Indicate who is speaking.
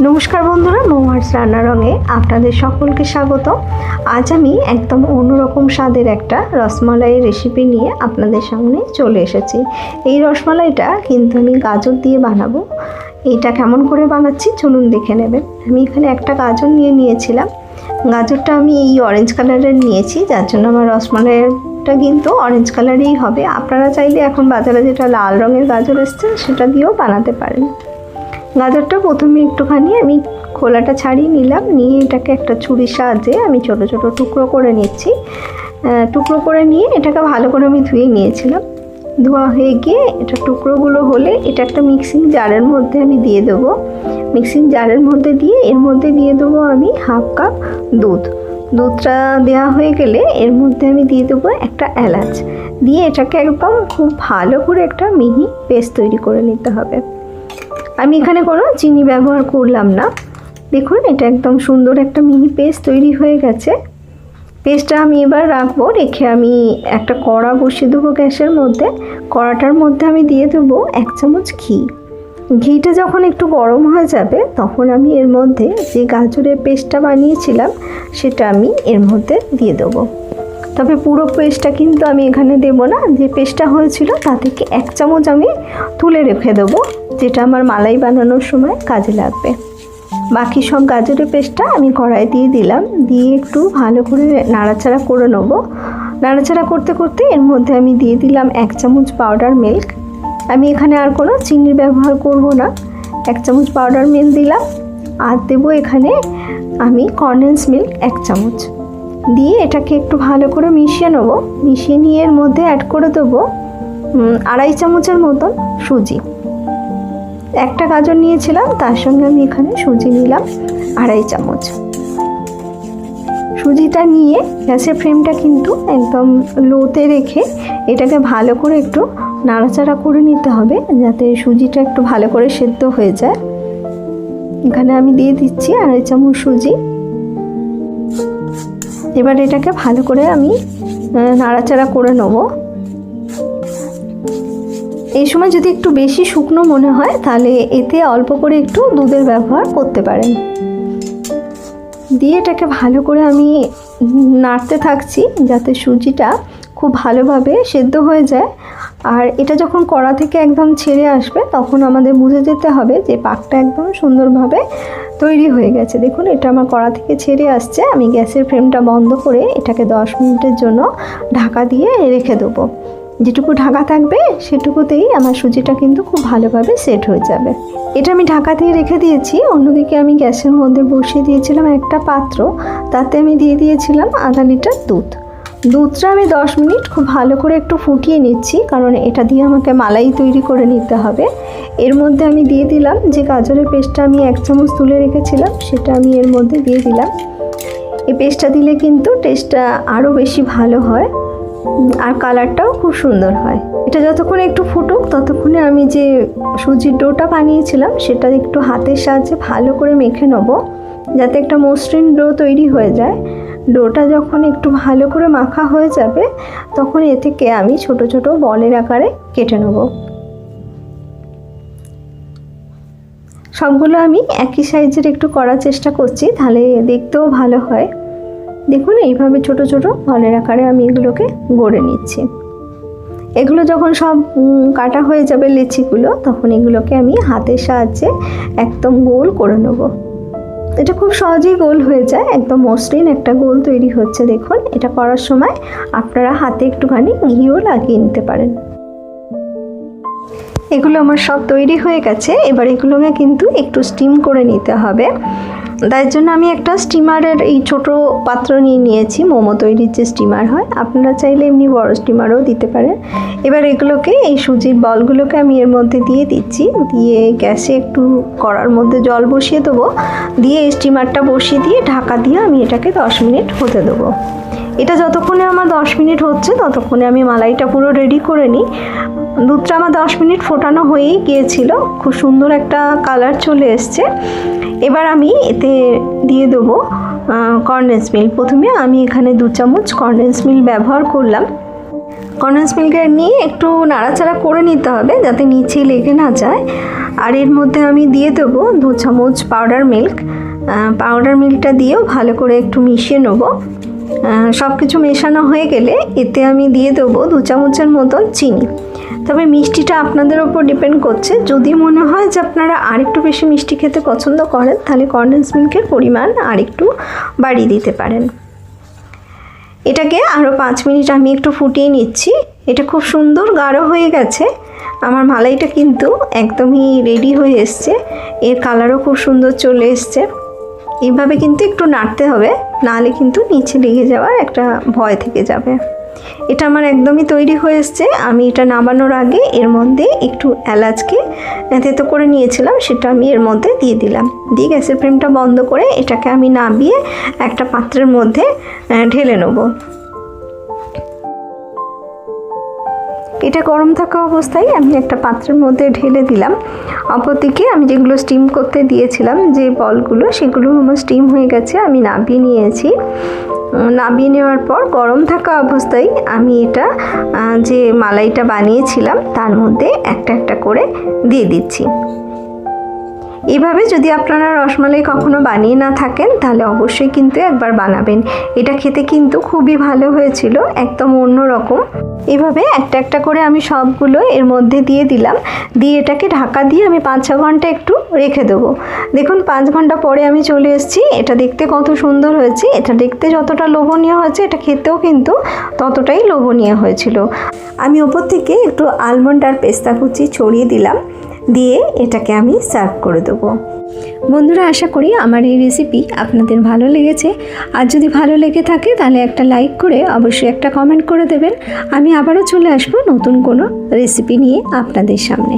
Speaker 1: নমস্কার বন্ধুরা, মৌহার্স রান্নারঙে আপনাদের সকলকে স্বাগত। আজ আমি একদম অন্যরকম স্বাদের একটা রসমালাইয়ের রেসিপি নিয়ে আপনাদের সামনে চলে এসেছি। এই রসমালাইটা কিন্তু আমি গাজর দিয়ে বানাবো। এইটা কেমন করে বানাচ্ছি চলুন দেখে নেবেন। আমি এখানে একটা গাজর নিয়েছিলাম। গাজরটা আমি এই অরেঞ্জ কালারের নিয়েছি, যার জন্য আমার রসমালাইটা কিন্তু অরেঞ্জ কালারেই হবে। আপনারা চাইলে এখন বাজারে যেটা লাল রঙের গাজর এসছে সেটা দিয়েও বানাতে পারেন। গাজরটা প্রথমে একটুখানি আমি খোলাটা ছাড়িয়ে নিলাম, নিয়ে এটাকে একটা ছুরির সাহায্যে আমি ছোট ছোট টুকরো করে নিচ্ছি। টুকরো করে নিয়ে এটাকে ভালো করে আমি ধুয়ে নিয়েছিলাম। ধোয়া হয়ে গিয়ে এটা টুকরোগুলো হলে এটা একটা মিক্সিং জারের মধ্যে আমি দিয়ে দেবো। মিক্সিং জারের মধ্যে দিয়ে এর মধ্যে দিয়ে দেবো আমি হাফ কাপ দুধটা দেওয়া হয়ে গেলে এর মধ্যে আমি দিয়ে দেবো একটা এলাচ, দিয়ে এটাকে একদম খুব ভালো করে একটা মিহি পেস্ট তৈরি করে নিতে হবে। আমি এখানে কোনো চিনি ব্যবহার করলাম না। দেখুন এটা একদম সুন্দর একটা মিহি পেস্ট তৈরি হয়ে গেছে। পেস্টটা আমি এবার রাখবো, রেখে আমি একটা কড়া বসিয়ে দেবো গ্যাসের মধ্যে। কড়াটার মধ্যে আমি দিয়ে দেবো 1 চামচ ঘি। ঘিটা যখন একটু গরম হয়ে যাবে তখন আমি এর মধ্যে যে গাজরের পেস্টটা বানিয়েছিলাম সেটা আমি এর মধ্যে দিয়ে দেবো। তবে পুরো পেস্টটা কিন্তু আমি এখানে দেবো না, যে পেস্টটা হয়েছিল তা থেকে 1 চামচ আমি তুলে রেখে দেবো, যেটা আমার মালাই বানানোর সময় কাজে লাগবে। বাকি সব গাজরের পেস্টটা আমি কড়াই দিয়ে দিলাম, দিয়ে একটু ভালো করে নাড়াচাড়া করে নেব। নাড়াচাড়া করতে করতে এর মধ্যে আমি দিয়ে দিলাম 1 চামচ পাউডার মিল্ক। আমি এখানে আর কোনো চিনির ব্যবহার করব না। 1 চামচ পাউডার মিল্ক দিলাম, আর দেবো এখানে আমি কনডেন্স মিল্ক 1 চামচ দিয়ে এটাকে একটু ভালো করে মিশিয়ে নেব। মিশিয়ে নিয়ে এর মধ্যে অ্যাড করে দেবো 2.5 চামচের মতন সুজি। একটা গাজর নিয়েছিলাম, তার সঙ্গে আমি এখানে সুজি নিলাম 2.5 চামচ। সুজিটা নিয়ে গ্যাসের ফ্লেমটা কিন্তু একদম লোতে রেখে এটাকে ভালো করে একটু নাড়াচাড়া করে নিতে হবে, যাতে সুজিটা একটু ভালো করে সেদ্ধ হয়ে যায়। এখানে আমি দিয়ে দিচ্ছি 2.5 চামচ সুজি। এবার এটাকে ভালো করে আমি নাড়াচাড়া করে নেব। এই সময় যদি একটু বেশি শুকনো মনে হয় তাহলে এতে অল্প করে একটু দুধের ব্যবহার করতে পারেন। দিয়ে এটাকে ভালো করে আমি নাড়তে থাকছি যাতে সুজিটা খুব ভালোভাবে সেদ্ধ হয়ে যায়। আর এটা যখন কড়া থেকে একদম ছেড়ে আসবে তখন আমাদের বুঝে যেতে হবে যে পাকটা একদম সুন্দরভাবে তৈরি হয়ে গেছে। দেখুন এটা আমার কড়া থেকে ছেড়ে আসছে। আমি গ্যাসের ফ্লেমটা বন্ধ করে এটাকে 10 মিনিটের জন্য ঢাকা দিয়ে রেখে দেবো। যেটুকু ঢাকা থাকবে সেটুকুতেই আমার সুজিটা কিন্তু খুব ভালোভাবে সেট হয়ে যাবে। এটা আমি ঢাকা দিয়ে রেখে দিয়েছি। অন্যদিকে আমি গ্যাসের মধ্যে বসিয়ে দিয়েছিলাম একটা পাত্র, তাতে আমি দিয়ে দিয়েছিলাম 1/2 লিটার দুধটা আমি 10 মিনিট খুব ভালো করে একটু ফুটিয়ে নিচ্ছি, কারণ এটা দিয়ে আমাকে মালাই তৈরি করে নিতে হবে। এর মধ্যে আমি দিয়ে দিলাম যে গাজরের পেস্টটা আমি 1 চামচ তুলে রেখেছিলাম, সেটা আমি এর মধ্যে দিয়ে দিলাম। এই পেস্টটা দিলে কিন্তু টেস্টটা আরও বেশি ভালো হয় আর কালারটাও খুব সুন্দর হয়। এটা যতক্ষণ একটু ফুটুক ততক্ষণে আমি যে সুজির ডোটা বানিয়েছিলাম সেটা একটু হাতের সাহায্যে ভালো করে মেখে নেব, যাতে একটা মসৃণ ডো তৈরি হয়ে যায়। ডোটা যখন একটু ভালো করে মাখা হয়ে যাবে তখন এ থেকে আমি ছোট ছোট বলের আকারে কেটে নেব। সবগুলো আমি একই সাইজের একটু করার চেষ্টা করছি, তাহলে দেখতেও ভালো হয়। দেখুন এইভাবে ছোট ছোট বলের আকারে আমি এগুলোকে গড়ে নিচ্ছি। এগুলো যখন সব কাটা হয়ে যাবে লেচিগুলো, তখন এগুলোকে আমি হাতের সাহায্যে একদম গোল করে নেব। এটা খুব সহজেই গোল হয়ে যায়, একদম মসৃণ একটা গোল তৈরি হচ্ছে। দেখুন এটা করার সময় আপনারা হাতে একটুখানি ঘিও লাগিয়ে নিতে পারেন। এগুলো আমার সব তৈরি হয়ে গেছে। এবার এগুলোকে কিন্তু একটু স্টিম করে নিতে হবে। তাই জন্য আমি একটা স্টিমারের এই ছোট পাত্র নিয়েছি, মোমো তৈরির যে স্টিমার হয়। আপনারা চাইলে এমনি বড় স্টিমারও দিতে পারেন। এবার এগুলোকে এই সুজির বলগুলোকে আমি এর মধ্যে দিয়ে দিচ্ছি, দিয়ে গ্যাসে একটু কড়ার মধ্যে জল বসিয়ে দেবো, দিয়ে এই স্টিমারটা বসিয়ে দিয়ে ঢাকা দিয়ে আমি এটাকে 10 মিনিট হতে দেবো। এটা যতক্ষণে আমার 10 মিনিট হচ্ছে ততক্ষণে আমি মালাইটা পুরো রেডি করে নিই। দুধটা আমার 10 মিনিট ফোটানো হয়েই গিয়েছিল, খুব সুন্দর একটা কালার চলে এসছে। এবার আমি এতে দিয়ে দেবো কনডেন্স মিল্ক। প্রথমে আমি এখানে 2 চামচ কনডেন্স মিল্ক ব্যবহার করলাম। কনডেন্স মিল্ক নিয়ে একটু নাড়াচাড়া করে নিতে হবে যাতে নিচে লেগে না যায়। আর এর মধ্যে আমি দিয়ে দেবো 2 চামচ পাউডার মিল্ক। পাউডার মিল্কটা দিয়েও ভালো করে একটু মিশিয়ে নেব। সব কিছু মেশানো হয়ে গেলে এতে আমি দিয়ে দেবো 2 চামচের মতন চিনি। তবে মিষ্টিটা আপনাদের ওপর ডিপেন্ড করছে। যদি মনে হয় যে আপনারা আরেকটু বেশি মিষ্টি খেতে পছন্দ করেন তাহলে কনডেন্স মিল্কের পরিমাণ আরেকটু বাড়িয়ে দিতে পারেন। এটাকে আরও 5 মিনিট আমি একটু ফুটিয়ে নিচ্ছি। এটা খুব সুন্দর গাঢ় হয়ে গেছে। আমার মালাইটা কিন্তু একদমই রেডি হয়ে এসছে। এর কালারও খুব সুন্দর চলে এসছে। এইভাবে কিন্তু একটু নাড়তে হবে, নাহলে কিন্তু নিচে লেগে যাওয়ার একটা ভয় থেকে যাবে। এটা আমার একদমই তৈরি হয়ে এসছে। আমি এটা নামানোর আগে এর মধ্যে একটু এলাচকে থেতো করে নিয়েছিলাম, সেটা আমি এর মধ্যে দিয়ে দিলাম। দিয়ে গ্যাসের ফ্লেমটা বন্ধ করে এটাকে আমি নামিয়ে একটা পাত্রের মধ্যে ঢেলে নেব। এটা গরম থাকা অবস্থায় আমি একটা পাত্রের মধ্যে ঢেলে দিলাম। অপরদিকে আমি যেগুলো স্টিম করতে দিয়েছিলাম, যে বলগুলো, সেগুলো আমার স্টিম হয়ে গেছে, আমি নামিয়ে নিয়েছি। নামিয়ে নেওয়ার পর গরম থাকা অবস্থায় আমি এটা যে মালাইটা বানিয়েছিলাম তার মধ্যে একটা একটা করে দিয়ে দিচ্ছি। এভাবে যদি আপনারা রসমালাই কখনো বানিয়ে না থাকেন তাহলে অবশ্যই কিন্তু একবার বানাবেন। এটা খেতে কিন্তু খুবই ভালো হয়েছিল, একদম অন্যরকম। এভাবে একটা একটা করে আমি সবগুলো এর মধ্যে দিয়ে দিলাম। দিয়ে এটাকে ঢাকা দিয়ে আমি 5-6 ঘন্টা একটু রেখে দেবো। দেখুন 5 ঘন্টা পরে আমি চলে এসেছি। এটা দেখতে কত সুন্দর হয়েছে। এটা দেখতে যতটা লোভনীয় হয়েছে, এটা খেতেও কিন্তু ততটাই লোভনীয় হয়েছিল। আমি ওপর থেকে একটু আলমন্ড আর পেস্তা কুচি ছড়িয়ে দিলাম। দিয়ে এটাকে আমি সার্ভ করে দেবো। বন্ধুরা, আশা করি আমার এই রেসিপি আপনাদের ভালো লেগেছে। আর যদি ভালো লেগে থাকে তাহলে একটা লাইক করে অবশ্যই একটা কমেন্ট করে দেবেন। আমি আবারও চলে আসবো নতুন কোনো রেসিপি নিয়ে আপনাদের সামনে।